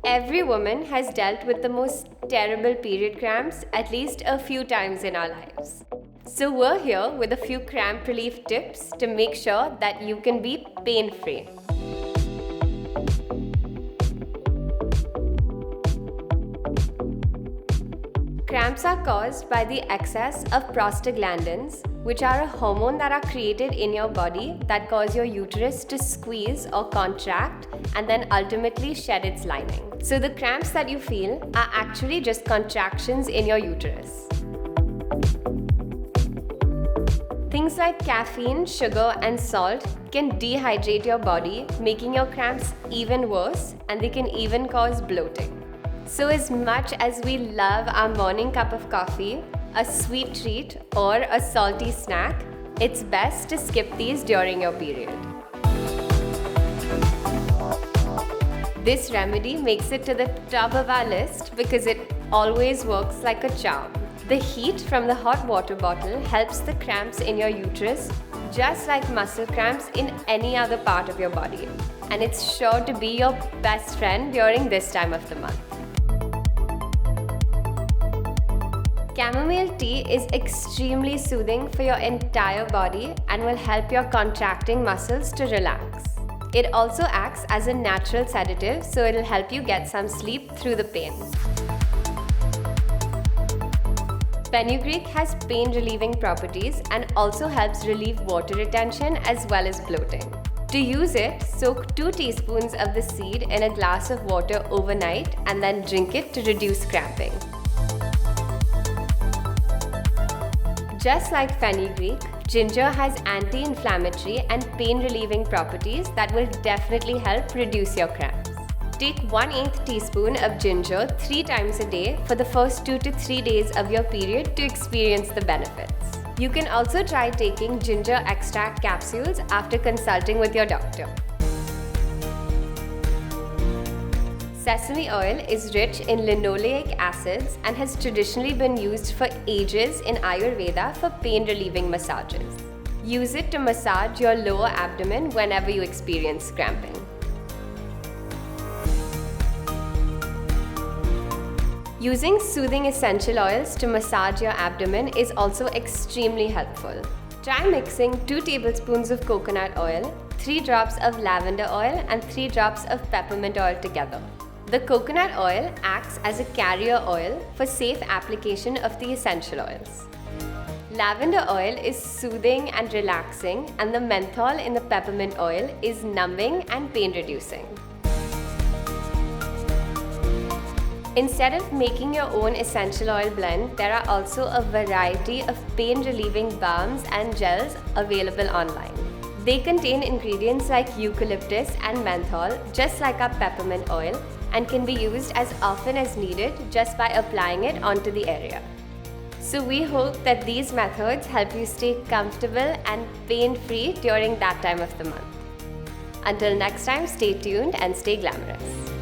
Every woman has dealt with the most terrible period cramps at least a few times in our lives. So, we're here with a few cramp relief tips to make sure that you can be pain free. Cramps are caused by the excess of prostaglandins, which are a hormone that are created in your body that cause your uterus to squeeze or contract and then ultimately shed its lining. So the cramps that you feel are actually just contractions in your uterus. Things like caffeine, sugar, and salt can dehydrate your body, making your cramps even worse, and they can even cause bloating. So as much as we love our morning cup of coffee, a sweet treat, or a salty snack, it's best to skip these during your period. This remedy makes it to the top of our list because it always works like a charm. The heat from the hot water bottle helps the cramps in your uterus just like muscle cramps in any other part of your body. And it's sure to be your best friend during this time of the month. Chamomile tea is extremely soothing for your entire body and will help your contracting muscles to relax. It also acts as a natural sedative, so it'll help you get some sleep through the pain. Fenugreek has pain-relieving properties and also helps relieve water retention as well as bloating. To use it, soak 2 teaspoons of the seed in a glass of water overnight and then drink it to reduce cramping. Just like fenugreek, ginger has anti-inflammatory and pain-relieving properties that will definitely help reduce your cramps. Take 1/8 teaspoon of ginger 3 times a day for the first 2 to 3 days of your period to experience the benefits. You can also try taking ginger extract capsules after consulting with your doctor. Sesame oil is rich in linoleic acids and has traditionally been used for ages in Ayurveda for pain-relieving massages. Use it to massage your lower abdomen whenever you experience cramping. Using soothing essential oils to massage your abdomen is also extremely helpful. Try mixing 2 tablespoons of coconut oil, 3 drops of lavender oil, and 3 drops of peppermint oil together. The coconut oil acts as a carrier oil for safe application of the essential oils. Lavender oil is soothing and relaxing, and the menthol in the peppermint oil is numbing and pain-reducing. Instead of making your own essential oil blend, there are also a variety of pain-relieving balms and gels available online. They contain ingredients like eucalyptus and menthol, just like our peppermint oil, and can be used as often as needed just by applying it onto the area. So we hope that these methods help you stay comfortable and pain-free during that time of the month. Until next time, stay tuned and stay glamorous.